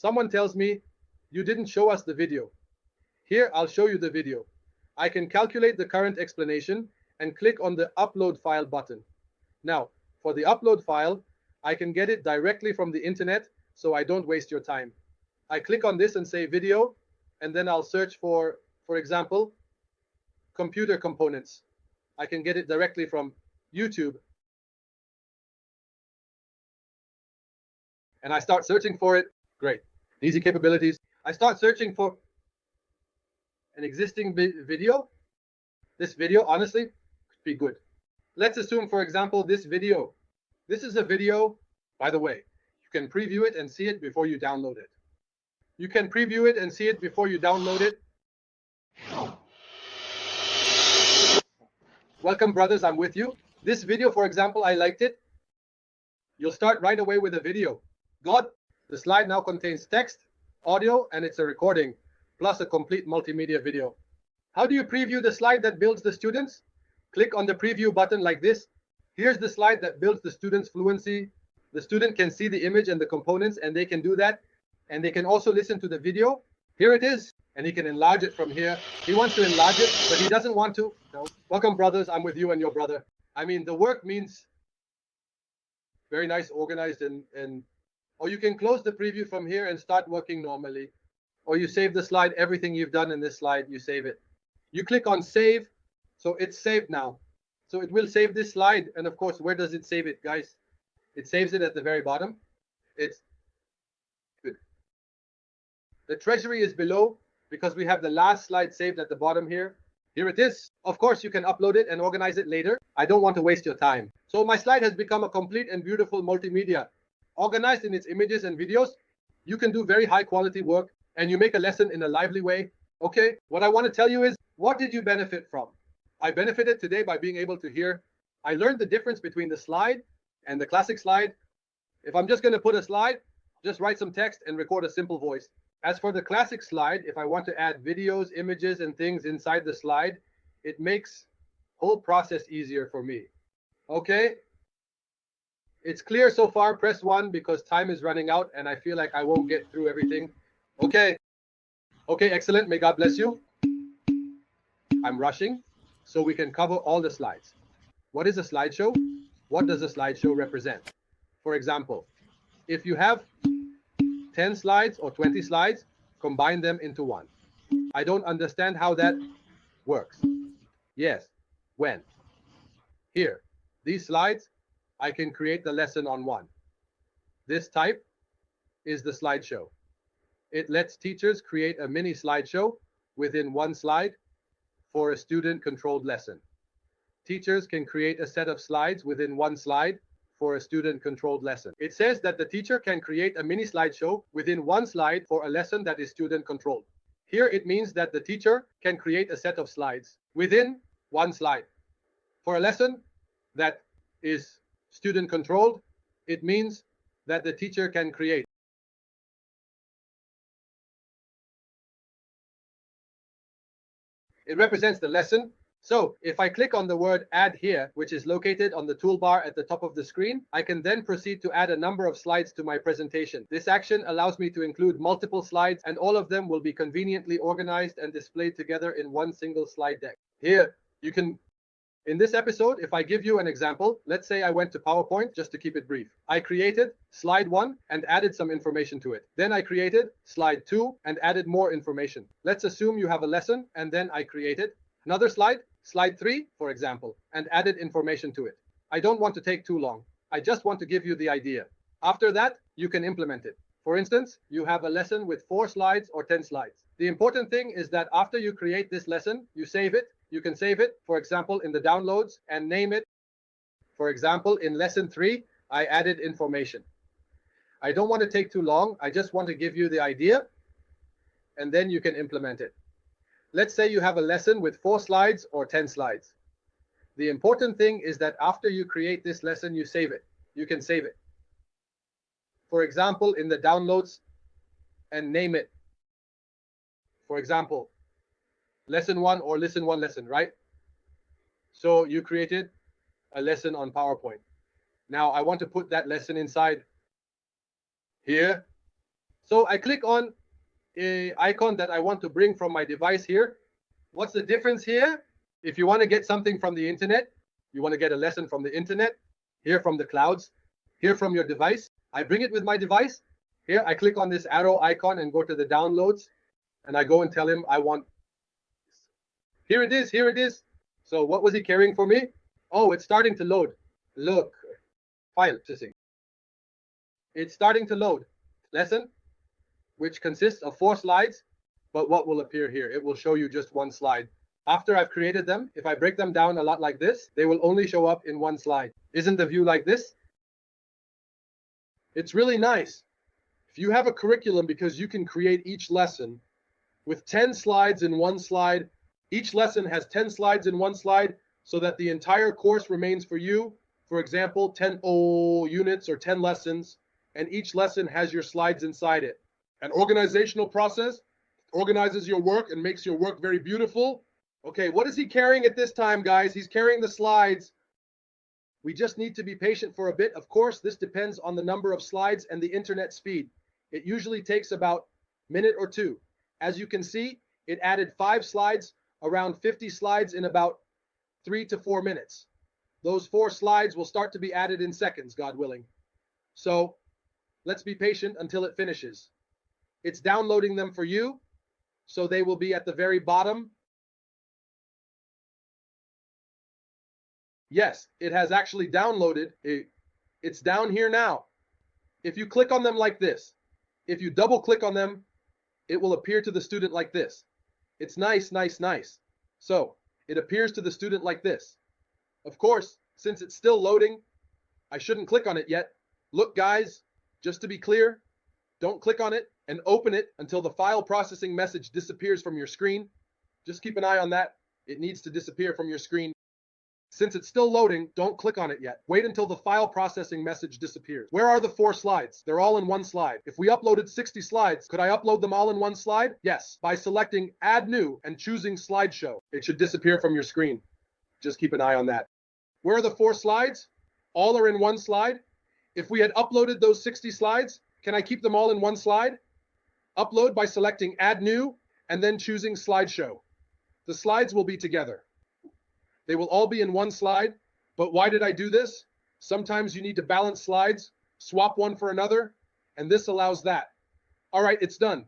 Someone tells me, you didn't show us the video. Here, I'll show you the video. I can calculate the current explanation and click on the upload file button. Now, for the upload file, I can get it directly from the internet, so I don't waste your time. I click on this and say video, and then I'll search for example, computer components. I can get it directly from YouTube. And I start searching for it. Great. Easy capabilities. I start searching for an existing video. This video, honestly, could be good. Let's assume, for example, this video. This is a video, by the way. You can preview it and see it before you download it. You can preview it and see it before you download it. Welcome, brothers, I'm with you. This video, for example, I liked it. You'll start right away with a video. The slide now contains text, audio, and it's a recording, plus a complete multimedia video. How do you preview the slide that builds the students? Click on the preview button like this. Here's the slide that builds the students' fluency. The student can see the image and the components, and they can do that. And they can also listen to the video. Here it is, and he can enlarge it from here. He wants to enlarge it, but he doesn't want to. No. Welcome, brothers. I'm with you and your brother. I mean, the work means very nice, organized, and or you can close the preview from here and start working normally. Or you save the slide, everything you've done in this slide, you save it. You click on save, so it's saved now. So it will save this slide, and of course, where does it save it, guys? It saves it at the very bottom. It's good. The treasury is below because we have the last slide saved at the bottom here. Here it is. Of course, you can upload it and organize it later. I don't want to waste your time. So my slide has become a complete and beautiful multimedia. Organized in its images and videos, you can do very high quality work and you make a lesson in a lively way. Okay, what I want to tell you is, what did you benefit from? I benefited today by being able to hear. I learned the difference between the slide and the classic slide. If I'm just going to put a slide, just write some text and record a simple voice. As for the classic slide, if I want to add videos, images, and things inside the slide, it makes the whole process easier for me. Okay? It's clear so far. Press 1 because time is running out and I feel like I won't get through everything. Okay. Okay, excellent. May God bless you. I'm rushing so we can cover all the slides. What is a slideshow? What does a slideshow represent? For example, if you have 10 slides or 20 slides, combine them into one. I don't understand how that works. Yes, when? Here, these slides, I can create the lesson on one. This type is the slideshow. It lets teachers create a mini slideshow within one slide for a student-controlled lesson. Teachers can create a set of slides within one slide for a student-controlled lesson. It says that the teacher can create a mini slideshow within one slide for a lesson that is student-controlled. Here it means that the teacher can create a set of slides within one slide. For a lesson that is student-controlled, it means that the teacher can create it represents the lesson. So if I click on the word add here, which is located on the toolbar at the top of the screen, I can then proceed to add a number of slides to my presentation. This action allows me to include multiple slides, and all of them will be conveniently organized and displayed together in one single slide deck. Here, you can, in this episode, if I give you an example, let's say I went to PowerPoint, just to keep it brief. I created slide 1 and added some information to it. Then I created slide 2 and added more information. Let's assume you have a lesson, and then I created another slide, slide 3, for example, and added information to it. I don't want to take too long. I just want to give you the idea. After that, you can implement it. For instance, you have a lesson with 4 slides or 10 slides. The important thing is that after you create this lesson, you save it. You can save it, for example, in the downloads and name it. For example, in lesson 3, I added information. I don't want to take too long. I just want to give you the idea, and then you can implement it. Let's say you have a lesson with 4 slides or 10 slides. The important thing is that after you create this lesson, you save it. You can save it. For example, in the downloads, and name it. For example, lesson 1 or listen 1 lesson, right? So you created a lesson on PowerPoint. Now I want to put that lesson inside here. So I click on a icon that I want to bring from my device here. What's the difference here? If you want to get something from the internet, you want to get a lesson from the internet, here from the clouds, here from your device, I bring it with my device. Here I click on this arrow icon and go to the downloads, and I go and tell him I want. Here it is, here it is. So what was he carrying for me? Oh, it's starting to load. Look, file processing. It's starting to load. Lesson, which consists of 4 slides, but what will appear here? It will show you just 1 slide. After I've created them, if I break them down a lot like this, they will only show up in 1 slide. Isn't the view like this? It's really nice. If you have a curriculum, because you can create each lesson with 10 slides in 1 slide, each lesson has 10 slides in 1 slide, so that the entire course remains for you. For example, 10 units or 10 lessons, and each lesson has your slides inside it. An organizational process organizes your work and makes your work very beautiful. Okay, what is he carrying at this time, guys? He's carrying the slides. We just need to be patient for a bit. Of course, this depends on the number of slides and the internet speed. It usually takes about a minute or 2. As you can see, it added 5 slides, around 50 slides in about 3 to 4 minutes. Those 4 slides will start to be added in seconds, God willing. So let's be patient until it finishes. It's downloading them for you, so they will be at the very bottom. Yes, it has actually downloaded. It's down here now. If you click on them like this, if you double click on them, it will appear to the student like this. It's nice, nice, nice. So it appears to the student like this. Of course, since it's still loading, I shouldn't click on it yet. Look, guys, just to be clear, don't click on it and open it until the file processing message disappears from your screen. Just keep an eye on that. It needs to disappear from your screen. Since it's still loading, don't click on it yet. Wait until the file processing message disappears. Where are the 4 slides? They're all in 1 slide. If we uploaded 60 slides, could I upload them all in 1 slide? Yes, by selecting Add New and choosing Slideshow. It should disappear from your screen. Just keep an eye on that. Where are the 4 slides? All are in 1 slide. If we had uploaded those 60 slides, can I keep them all in 1 slide? Upload by selecting Add New and then choosing Slideshow. The slides will be together. They will all be in 1 slide, but why did I do this? Sometimes you need to balance slides, swap one for another, and this allows that. All right, it's done.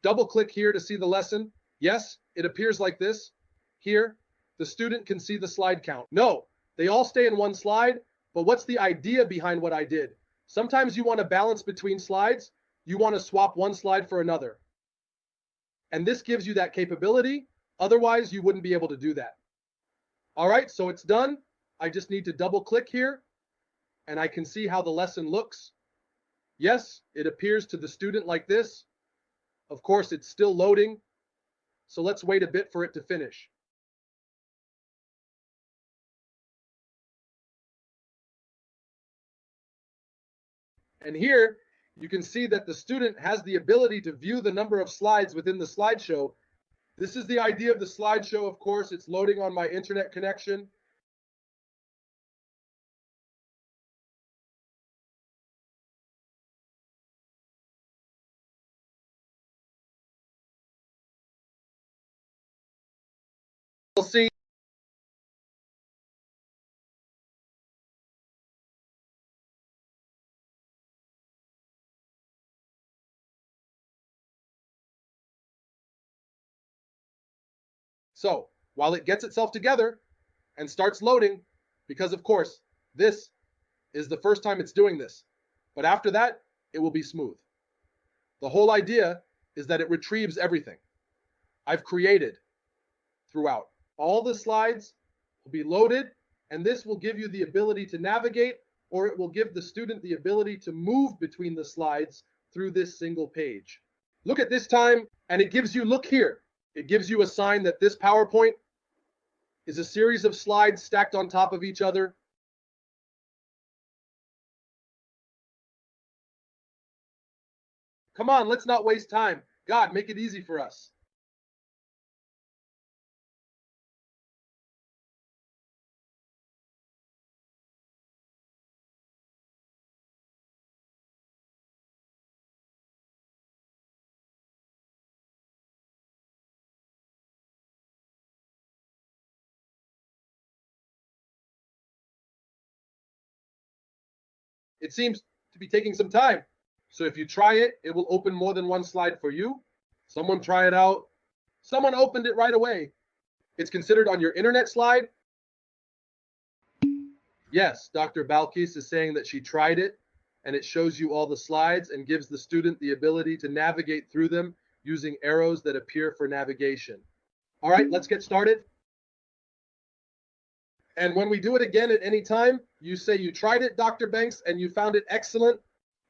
Double click here to see the lesson. Yes, it appears like this. Here, the student can see the slide count. No, they all stay in 1 slide, but what's the idea behind what I did? Sometimes you want to balance between slides. You want to swap 1 slide for another. And this gives you that capability. Otherwise, you wouldn't be able to do that. All right, so it's done. I just need to double click here and I can see how the lesson looks. Yes, it appears to the student like this. Of course, it's still loading. So let's wait a bit for it to finish. And here you can see that the student has the ability to view the number of slides within the slideshow. This is the idea of the slideshow, of course. It's loading on my internet connection. We'll see. So while it gets itself together and starts loading, because of course, this is the first time it's doing this. But after that, it will be smooth. The whole idea is that it retrieves everything I've created throughout. All the slides will be loaded, and this will give you the ability to navigate, or it will give the student the ability to move between the slides through this single page. Look at this time, and it gives you, look here, it gives you a sign that this PowerPoint is a series of slides stacked on top of each other. Come on, let's not waste time. God, make it easy for us. it seems to be taking some time. So if you try it, it will open more than one slide for you. Someone try it out. Someone opened it right away. It's considered on your internet slide. Yes, Dr. Balkis is saying that she tried it, and it shows you all the slides and gives the student the ability to navigate through them using arrows that appear for navigation. All right, let's get started. And when we do it again at any time, you say you tried it, Dr. Banks, and you found it excellent.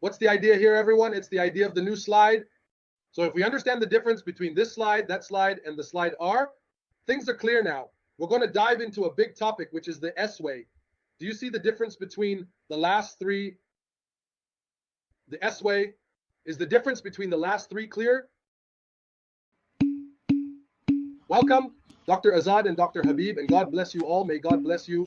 What's the idea here, everyone? It's the idea of the new slide. So if we understand the difference between this slide, that slide, and the slide R, things are clear now. We're going to dive into a big topic, which is the S way. Do you see the difference between the last three? The S way. Is the difference between the last three clear? Welcome, Dr. Azad and Dr. Habib, and God bless you all. May God bless you.